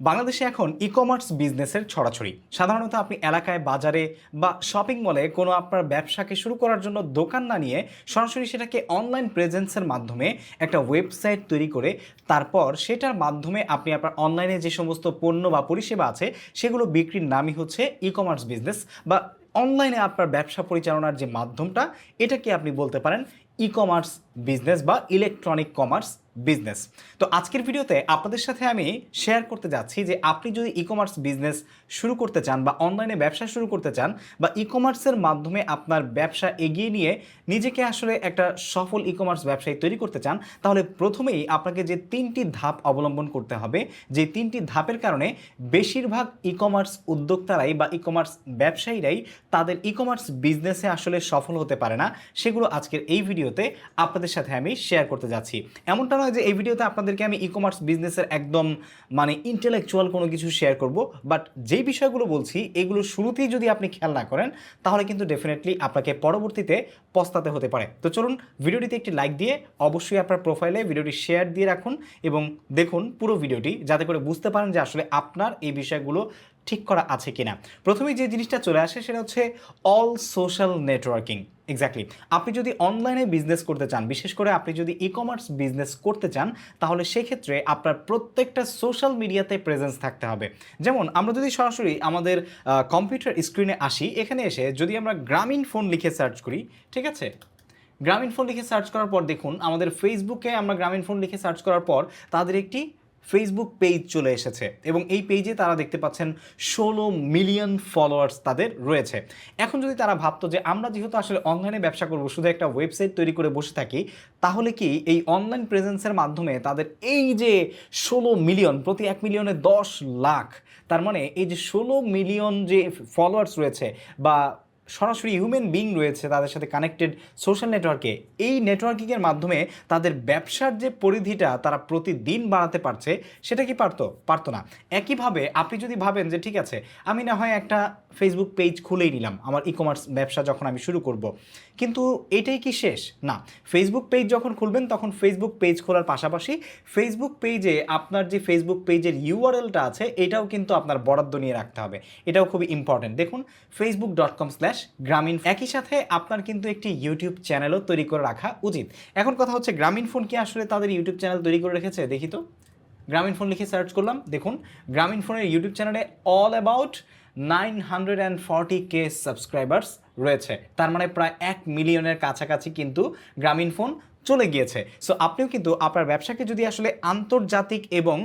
বাংলাদেশে এখন ই-কমার্স বিজনেসের ছড়াছড়ি। সাধারণত আপনি এলাকায়, বাজারে বা শপিং মলে কোনো আপনার ব্যবসাকে শুরু করার জন্য দোকান না নিয়ে সরাসরি সেটাকে অনলাইন প্রেজেন্সের মাধ্যমে একটা ওয়েবসাইট তৈরি করে তারপর সেটার মাধ্যমে আপনি আপনার অনলাইনে যে সমস্ত পণ্য বা পরিষেবা আছে সেগুলো বিক্রির নামই হচ্ছে ই-কমার্স বিজনেস বা অনলাইনে আপনার ব্যবসা পরিচালনার যে মাধ্যমটা এটাকে আপনি বলতে পারেন ই-কমার্স বিজনেস বা ইলেকট্রনিক কমার্স বিজনেস। তো আজকের ভিডিওতে আপনাদের সাথে আমি শেয়ার করতে যাচ্ছি যে আপনি যদি ই-কমার্স বিজনেস শুরু করতে চান বা অনলাইনে ব্যবসা শুরু করতে চান বা ই-কমার্সের মাধ্যমে আপনার ব্যবসা এগিয়ে নিয়ে নিজেকে আসলে একটা সফল ই-কমার্স ব্যবসায়ী তৈরি করতে চান, তাহলে প্রথমেই আপনাকে যে তিনটি ধাপ অবলম্বন করতে হবে, যে তিনটি ধাপের কারণে বেশিরভাগ ই-কমার্স উদ্যোক্তারাই বা ই-কমার্স ব্যবসায়ীরাই তাদের ই-কমার্স বিজনেসে আসলে সফল হতে পারে না, সেগুলো আজকের এই ভিডিওতে আপনাদের সাথে আমি শেয়ার করতে যাচ্ছি। এমনটা নয় যে এই ভিডিওতে আপনাদেরকে আমি ই-কমার্স বিজনেসের একদম ইন্টেলেকচুয়াল কোনো কিছু শেয়ার করব, বাট যেই বিষয়গুলো বলছি এগুলো শুরুতেই যদি আপনি খেয়াল না করেন তাহলে কিন্তু ডেফিনেটলি আপনাকে পরবর্তীতে পস্তাতে হতে পারে। তো চলুন ভিডিওটিতে একটি লাইক দিয়ে অবশ্যই আপনার প্রোফাইলে ভিডিওটি শেয়ার দিয়ে রাখুন এবং দেখুন পুরো ভিডিওটি, যাতে করে বুঝতে পারেন যে আসলে আপনার এই বিষয়গুলো ঠিক করা আছে কিনা। প্রথমেই যে জিনিসটা চলে আসে সেটা হচ্ছে অল সোশ্যাল নেটওয়ার্কিং। এক্স্যাক্টলি, আপনি যদি অনলাইনে বিজনেস করতে চান, বিশেষ করে আপনি যদি ই-কমার্স বিজনেস করতে চান, তাহলে সেক্ষেত্রে আপনার প্রত্যেকটা সোশ্যাল মিডিয়াতে প্রেজেন্স থাকতে হবে। যেমন আমরা যদি সরাসরি আমাদের কম্পিউটার স্ক্রিনে আসি, এখানে এসে যদি আমরা গ্রামীণ ফোন লিখে সার্চ করি, ঠিক আছে, গ্রামীণ ফোন লিখে সার্চ করার পর দেখুন আমাদের ফেসবুকে আমরা গ্রামীণ ফোন লিখে সার্চ করার পর তাদের একটি ফেসবুক পেজ চলে এসেছে এবং এই পেজে তারা দেখতে পাচ্ছেন 16 মিলিয়ন ফলোয়ার্স তাদের রয়েছে। এখন যদি তারা ভাবতো যে আমরা যেহেতু আসলে অনলাইনে ব্যবসা করব, শুধু একটা ওয়েবসাইট তৈরি করে বসে থাকি, তাহলে কি এই অনলাইন প্রেজেন্সের মাধ্যমে তাদের এই যে 16 মিলিয়ন, প্রতি 1 মিলিয়নে 10 লাখ, তার মানে এই যে 16 মিলিয়ন যে ফলোয়ার্স রয়েছে বা সরাসরি হিউম্যান বিং রয়েছে তাদের সাথে কানেক্টেড সোশ্যাল নেটওয়ার্কে, এই নেটওয়ার্কিংয়ের মাধ্যমে তাদের ব্যবসার যে পরিধিটা তারা প্রতিদিন বাড়াতে পারছে, সেটা কি পারতো না। একইভাবে আপনি যদি ভাবেন যে ঠিক আছে আমি না হয় একটা ফেসবুক পেজ খুলেই নিলাম আমার ই-কমার্স ব্যবসা যখন আমি শুরু করব, কিন্তু এটাই কি শেষ? না, ফেসবুক পেজ যখন খুলবেন তখন ফেসবুক পেজ খোলার পাশাপাশি ফেসবুক পেজে আপনার যে ফেসবুক পেজের ইউআরএলটা আছে এটাও কিন্তু আপনার বরাদ্দ নিয়ে রাখতে হবে। এটাও খুবই ইম্পর্টেন্ট। দেখুন facebook.com/গ্রামীণ। একই সাথে আপনার কিন্তু একটি ইউটিউব চ্যানেলও তৈরি করে রাখা উচিত। এখন কথা হচ্ছে গ্রামীণ ফোন কি আসলে তাদের ইউটিউব চ্যানেল তৈরি করে রেখেছে? দেখি তো, গ্রামীণ ফোন লিখে সার্চ করলাম, দেখুন গ্রামীণ ফোনের ইউটিউব চ্যানেলে অল অ্যাবাউট 940K সাবস্ক্রাইবার্স রয়েছে। তার মানে প্রায় 1 মিলিয়নের কাছাকাছি কিন্তু গ্রামীণ ফোন চলে গিয়েছে। সো আপনিও কিন্তু আপনার ব্যবসাকে যদি আসলে আন্তর্জাতিক এবং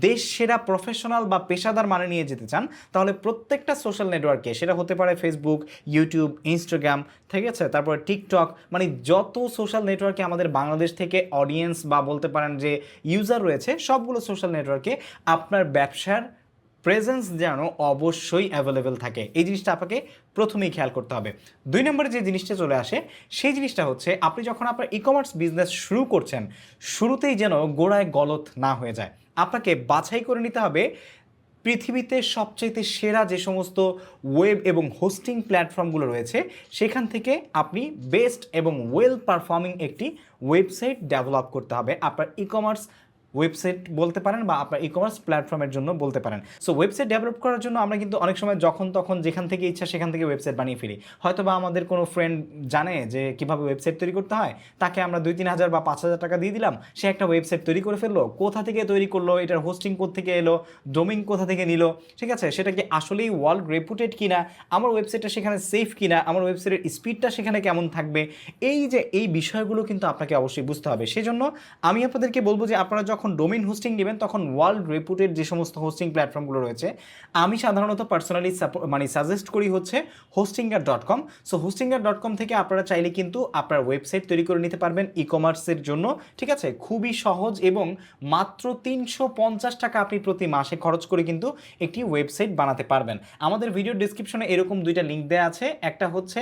দেশ সেরা প্রফেশনাল বা পেশাদার মানে নিয়ে যেতে চান, তাহলে প্রত্যেকটা সোশ্যাল নেটওয়ার্কে, সেটা হতে পারে ফেসবুক, ইউটিউব, ইনস্টাগ্রাম, ঠিক আছে, তারপরে টিকটক, যত সোশ্যাল নেটওয়ার্কে আমাদের বাংলাদেশ থেকে অডিয়েন্স বা বলতে পারেন যে ইউজার রয়েছে, সবগুলো সোশ্যাল নেটওয়ার্কে আপনার ব্যবসার প্রেজেন্স যেন অবশ্যই অ্যাভেলেবেল থাকে। এই জিনিসটা আপনাকে প্রথমেই খেয়াল করতে হবে। 2 নম্বরে যে জিনিসটা চলে আসে সেই জিনিসটা হচ্ছে আপনি যখন আপনার ই-কমার্স বিজনেস শুরু করছেন, শুরুতেই যেন গোড়ায় গলদ না হয়ে যায়। আপনাকে বাছাই করে নিতে হবে পৃথিবীতে সবচাইতে সেরা যে সমস্ত ওয়েব এবং হোস্টিং প্ল্যাটফর্মগুলো রয়েছে সেখান থেকে আপনি বেস্ট এবং ওয়েল পারফর্মিং একটি ওয়েবসাইট ডেভেলপ করতে হবে আপনার ই-কমার্স ওয়েবসাইট বলতে পারেন বা আপনার ই-কমার্স প্ল্যাটফর্মের জন্য বলতে পারেন। সো ওয়েবসাইট ডেভেলপ করার জন্য আমরা কিন্তু অনেক সময় যখন তখন যেখান থেকে ইচ্ছা সেখান থেকে ওয়েবসাইট বানিয়ে ফেলি। হয়তো বা আমাদের কোনো ফ্রেন্ড জানে যে কীভাবে ওয়েবসাইট তৈরি করতে হয়, তাকে আমরা 2-3 হাজার বা 5,000 টাকা দিয়ে দিলাম, সে একটা ওয়েবসাইট তৈরি করে ফেললো। কোথা থেকে তৈরি করলো, এটার হোস্টিং কোথা থেকে এলো, ডোমেইন কোথা থেকে নিল, ঠিক আছে, সেটা কি আসলেই ওয়ার্ল্ড রেপুটেড কিনা, আমার ওয়েবসাইটটা সেখানে সেফ কিনা, আমার ওয়েবসাইটের স্পিডটা সেখানে কেমন থাকবে, এই বিষয়গুলো কিন্তু আপনাকে অবশ্যই বুঝতে হবে। সেজন্য আমি আপনাদেরকে বলবো যে আপনারা যখন ডোমেইন হোস্টিং নেবেন তখন ওয়ার্ল্ড রেপুটেড যে সমস্ত হোস্টিং প্ল্যাটফর্মগুলো রয়েছে, আমি সাধারণত পার্সোনালি সাজেস্ট করি হচ্ছে hostinger.com। সো hostinger.com থেকে আপনারা চাইলে কিন্তু আপনার ওয়েবসাইট তৈরি করে নিতে পারবেন ই-কমার্সের জন্য, ঠিক আছে, খুবই সহজ এবং মাত্র 350 টাকা আপনি প্রতি মাসে খরচ করে কিন্তু একটি ওয়েবসাইট বানাতে পারবেন। আমাদের ভিডিও ডিসক্রিপশনে এরকম 2টা লিঙ্ক দেওয়া আছে, একটা হচ্ছে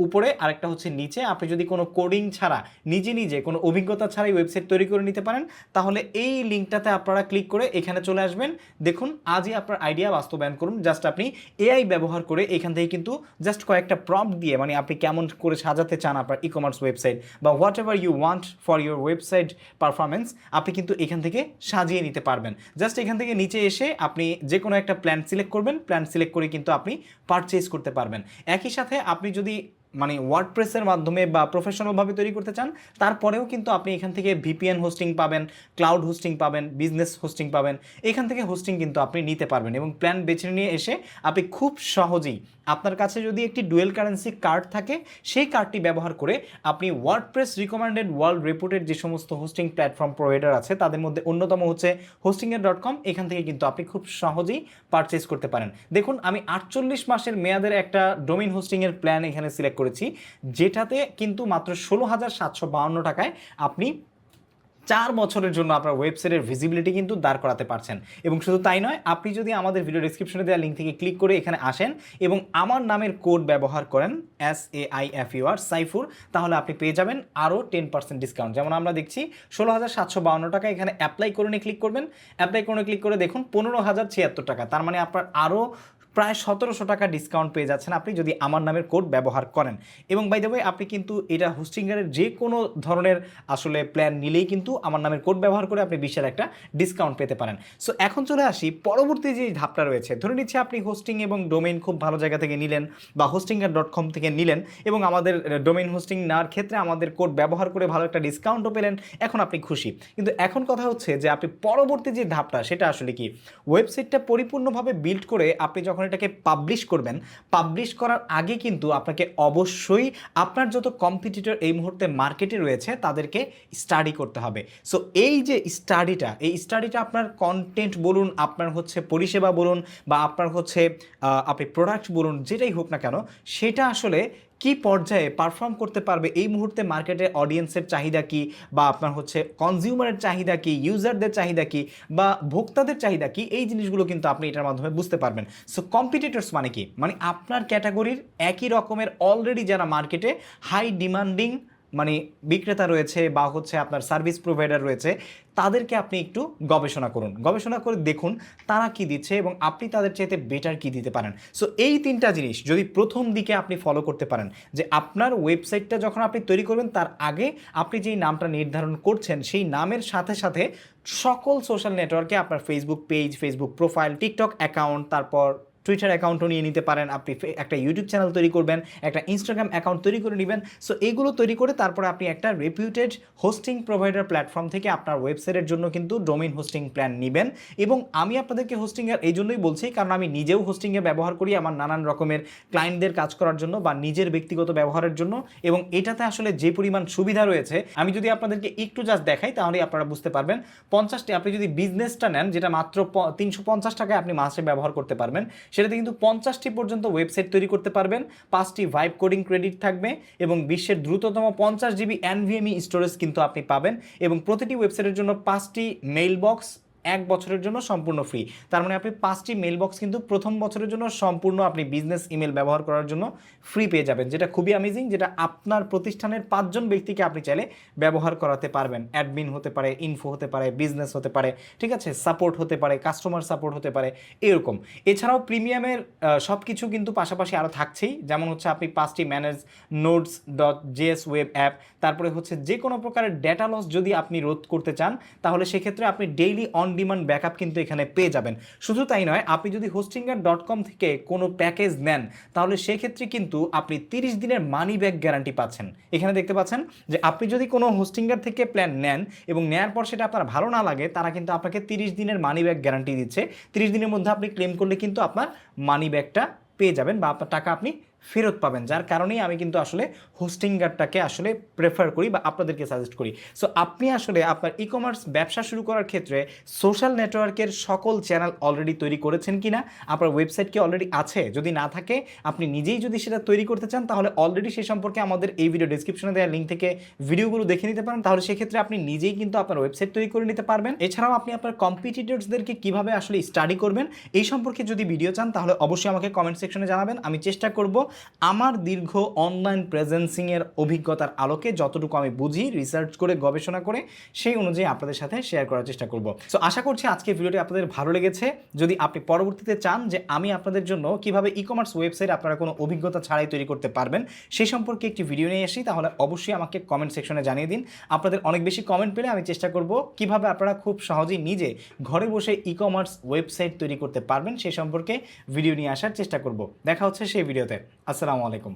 উপরে আরেকটা হচ্ছে নিচে। আপনি যদি কোনো কোডিং ছাড়া নিজে নিজে কোনো অভিজ্ঞতা ছাড়াই ওয়েবসাইট তৈরি করে নিতে পারেন, তাহলে এই লিঙ্কটাতে আপনারা ক্লিক করে এখানে চলে আসবেন। দেখুন আজই আপনার আইডিয়া বাস্তবায়ন করুন। জাস্ট আপনি এআই ব্যবহার করে এখান থেকে কিন্তু জাস্ট কয়েকটা প্রম্পট দিয়ে, মানে আপনি কেমন করে সাজাতে চান আপনার ই কমার্স ওয়েবসাইট বা whatever you want for your website performance, আপনি কিন্তু এখান থেকে সাজিয়ে নিতে পারবেন। জাস্ট এখান থেকে নিচে এসে আপনি যে কোনো একটা প্ল্যান সিলেক্ট করবেন, প্ল্যান সিলেক্ট করে কিন্তু আপনি পারচেজ করতে পারবেন। একই সাথে আপনি যদি মানে ওয়ার্ডপ্রেসের মাধ্যমে বা প্রফেশনালভাবে তৈরি করতে চান, তারপরেও কিন্তু আপনি এখান থেকে ভিপিএন হোস্টিং পাবেন, ক্লাউড হোস্টিং পাবেন, বিজনেস হোস্টিং পাবেন। এখান থেকে হোস্টিং কিন্তু আপনি নিতে পারবেন এবং প্ল্যান বেছে নিয়ে এসে আপনি খুব সহজেই, আপনার কাছে যদি একটি ডুয়েল কারেন্সি কার্ড থাকে, সেই কার্ডটি ব্যবহার করে আপনি ওয়ার্ডপ্রেস রিকমেন্ডেড ওয়ার্ল্ড রেপুটেড যে সমস্ত হোস্টিং প্ল্যাটফর্ম প্রোভাইডার আছে তাদের মধ্যে অন্যতম হচ্ছে হোস্টিংয়ের.com। এখান থেকে কিন্তু আপনি খুব সহজেই পারচেজ করতে পারেন। দেখুন আমি 48 মাসের মেয়াদের একটা ডোমেইন হোস্টিংয়ের প্ল্যান এখানে সিলেক্ট করেছি, যেটাতে কিন্তু মাত্র 16,752 টাকায় আপনি 4 বছরের জন্য আপনার ওয়েবসাইটের ভিজিবিলিটি কিন্তু দাঁড় করাতে পারছেন। এবং শুধু তাই নয়, আপনি যদি আমাদের ভিডিও ডেসক্রিপশনে দেওয়া লিঙ্ক থেকে ক্লিক করে এখানে আসেন এবং আমার নামের কোড ব্যবহার করেন SAIFUR সাইফুর, তাহলে আপনি পেয়ে যাবেন আরও 10% ডিসকাউন্ট। যেমন আমরা দেখছি 16,752 টাকা, এখানে অ্যাপ্লাই করে ক্লিক করবেন। অ্যাপ্লাই করে ক্লিক করে দেখুন 15,076 টাকা, তার মানে আপনার আরও প্রায় 1700 টাকা ডিসকাউন্ট পেয়ে যাচ্ছেন আপনি যদি আমার নামের কোড ব্যবহার করেন। এবং বাই দ্য ওয়ে আপনি কিন্তু এটা হোস্টিংয়ের যে কোনো ধরনের আসলে প্ল্যান নিলেই কিন্তু আমার নামের কোড ব্যবহার করে আপনি বিশাল একটা ডিসকাউন্ট পেতে পারেন। সো এখন চলে আসি পরবর্তী যে ধাপটা রয়েছে। ধরে নিচ্ছি আপনি হোস্টিং এবং ডোমেইন খুব ভালো জায়গা থেকে নিলেন বা হোস্টিংয়ের.com থেকে নিলেন এবং আমাদের ডোমেইন হোস্টিং নেওয়ার ক্ষেত্রে আমাদের কোড ব্যবহার করে ভালো একটা ডিসকাউন্টও পেলেন, এখন আপনি খুশি। কিন্তু এখন কথা হচ্ছে যে আপনি পরবর্তী যে ধাপটা সেটা আসলে কি, ওয়েবসাইটটা পরিপূর্ণভাবে বিল্ড করে আপনি যখন এটাকে পাবলিশ করবেন, পাবলিশ করার আগে কিন্তু আপনাকে অবশ্যই আপনার যত কম্পিটিটর এই মুহূর্তে মার্কেটে রয়েছে তাদেরকে স্টাডি করতে হবে। সো এই যে স্টাডিটা আপনার কন্টেন্ট বলুন, আপনার হচ্ছে পরিষেবা বলুন, বা আপনার হচ্ছে আপনি প্রোডাক্ট বলুন, যেটাই হোক না কেন, সেটা আসলে কি পর্যায়ে পারফর্ম করতে পারবে, এই মুহূর্তে মার্কেটে অডিয়েন্সের চাহিদা কি, বা আপনার হচ্ছে কনজিউমারের চাহিদা কি, ইউজারদের চাহিদা কি, বা ভোক্তাদের চাহিদা কি, এই জিনিসগুলো কিন্তু আপনি এটার মাধ্যমে বুঝতে পারবেন। সো কম্পিটিটরস মানে কি, মানে আপনার ক্যাটাগরির একই রকমের অলরেডি যারা মার্কেটে হাই ডিমান্ডিং মানে বিক্রেতা রয়েছে বা হচ্ছে আপনার সার্ভিস প্রোভাইডার রয়েছে, তাদেরকে আপনি একটু গবেষণা করুন, গবেষণা করে দেখুন তারা কি দিচ্ছে এবং আপনি তাদের চাইতে বেটার কি দিতে পারেন। সো এই তিনটা জিনিস যদি প্রথম দিকে আপনি ফলো করতে পারেন, যে আপনার ওয়েবসাইটটা যখন আপনি তৈরি করবেন তার আগে আপনি যেই নামটা নির্ধারণ করছেন সেই নামের সাথে সাথে সকল সোশ্যাল নেটওয়ার্কে আপনার Facebook page, Facebook profile, TikTok account, তারপর টুইটার অ্যাকাউন্টও নিয়ে নিতে পারেন, আপনি একটা ইউটিউব চ্যানেল তৈরি করবেন, একটা ইনস্টাগ্রাম অ্যাকাউন্ট তৈরি করে নেবেন। সো এইগুলো তৈরি করে তারপরে আপনি একটা রেপিউটেড হোস্টিং প্রোভাইডার প্ল্যাটফর্ম থেকে আপনার ওয়েবসাইটের জন্য কিন্তু ডোমেইন হোস্টিং প্ল্যান নেবেন। এবং আমি আপনাদেরকে হোস্টিংয়ের এই জন্যই বলছি কারণ আমি নিজেও হোস্টিংয়ে ব্যবহার করি আমার নানান রকমের ক্লায়েন্টদের কাজ করার জন্য বা নিজের ব্যক্তিগত ব্যবহারের জন্য, এবং এটাতে আসলে যে পরিমাণ সুবিধা রয়েছে আমি যদি আপনাদেরকে একটু জাস্ট দেখাই তাহলে আপনারা বুঝতে পারবেন। 50টি আপনি যদি বিজনেসটা নেন যেটা মাত্র 350 টাকায় আপনি মাসে ব্যবহার করতে পারবেন, সেটাতে কিন্তু 50টি পর্যন্ত ওয়েবসাইট তৈরি করতে পারবেন, 5টি ভাইব কোডিং ক্রেডিট থাকবে এবং বিশ্বের দ্রুততম 50 জিবি NVMe স্টোরেজ কিন্তু আপনি পাবেন, এবং প্রতিটি ওয়েবসাইটের জন্য 5টি মেইল বক্স 1 বছরের জন্য সম্পূর্ণ ফ্রি। তার মানে আপনি 5টি মেইল বক্স কিন্তু প্রথম বছরের জন্য সম্পূর্ণ আপনি বিজনেস ইমেল ব্যবহার করার জন্য ফ্রি পেয়ে যাবেন, যেটা খুবই অ্যামেজিং, যেটা আপনার প্রতিষ্ঠানের 5 জন ব্যক্তিকে আপনি চাইলে ব্যবহার করাতে পারবেন। অ্যাডমিন হতে পারে, ইনফো হতে পারে, বিজনেস হতে পারে, ঠিক আছে, সাপোর্ট হতে পারে, কাস্টমার সাপোর্ট হতে পারে, এরকম। এছাড়াও প্রিমিয়ামের সব কিছু কিন্তু পাশাপাশি আরও থাকছেই, যেমন হচ্ছে আপনি 5টি ম্যানেজ নোটস.js ওয়েব অ্যাপ, তারপরে হচ্ছে যে কোনো প্রকারের ডেটা লস যদি আপনি রোধ করতে চান তাহলে সেক্ষেত্রে আপনি ডেইলি অন ডিমান্ড ব্যাকআপ কিন্তু এখানে পেয়ে যাবেন। শুধু তাই নয়, আপনি যদি হোস্টিংয়ের.com থেকে কোনো প্যাকেজ নেন তাহলে সেক্ষেত্রে কিন্তু আপনি 30 দিনের মানি ব্যাক গ্যারান্টি পাচ্ছেন। এখানে দেখতে পাচ্ছেন যে আপনি যদি কোনো হোস্টিংয়ের থেকে প্ল্যান নেন এবং নেওয়ার পর সেটা আপনার ভালো না লাগে, তারা কিন্তু আপনাকে 30 দিনের মানি ব্যাক গ্যারান্টি দিচ্ছে। 30 দিনের মধ্যে আপনি ক্লেম করলে কিন্তু আপনার মানি ব্যাকটা পেয়ে যাবেন বা আপনার টাকা আপনি ফেরত পাবেন, যার কারণেই আমি কিন্তু আসলে হোস্টিংটাকে আসলে প্রেফার করি বা আপনাদেরকে সাজেস্ট করি। সো আপনি আসলে আপনার ই কমার্স ব্যবসা শুরু করার ক্ষেত্রে সোশ্যাল নেটওয়ার্কের সকল চ্যানেল অলরেডি তৈরি করেছেন কিনা, আপনার ওয়েবসাইট কি অলরেডি আছে, যদি না থাকে আপনি নিজেই যদি সেটা তৈরি করতে চান তাহলে অলরেডি সেই সম্পর্কে আমাদের এই ভিডিও ডেসক্রিপশনে দেওয়া লিঙ্ক থেকে ভিডিওগুলো দেখে নিতে পারেন, তাহলে সেক্ষেত্রে আপনি নিজেই কিন্তু আপনার ওয়েবসাইট তৈরি করে নিতে পারবেন। এছাড়াও আপনি আপনার কম্পিটিটরসদেরকে কীভাবে আসলে স্টাডি করবেন এই সম্পর্কে যদি ভিডিও চান তাহলে অবশ্যই আমাকে কমেন্ট সেকশনে জানাবেন, আমি চেষ্টা করব আমার দীর্ঘ অনলাইন প্রেজেন্সিংয়ের অভিজ্ঞতার আলোকে যতটুকু আমি বুঝি, রিসার্চ করে গবেষণা করে সেই অনুযায়ী আপনাদের সাথে শেয়ার করার চেষ্টা করব। সো আশা করছি আজকে ভিডিওটি আপনাদের ভালো লেগেছে। যদি আপনি পরবর্তীতে চান যে আমি আপনাদের জন্য কিভাবে ই কমার্স ওয়েবসাইট আপনারা কোনো অভিজ্ঞতা ছাড়াই তৈরি করতে পারবেন সেই সম্পর্কে একটি ভিডিও নিয়ে আসি, তাহলে অবশ্যই আমাকে কমেন্ট সেকশনে জানিয়ে দিন। আপনাদের অনেক বেশি কমেন্ট পেলে আমি চেষ্টা করব কিভাবে আপনারা খুব সহজেই নিজে ঘরে বসে ই কমার্স ওয়েবসাইট তৈরি করতে পারবেন সেই সম্পর্কে ভিডিও নিয়ে আসার চেষ্টা করব। দেখা হচ্ছে সেই ভিডিওতে। আসসালামু আলাইকুম।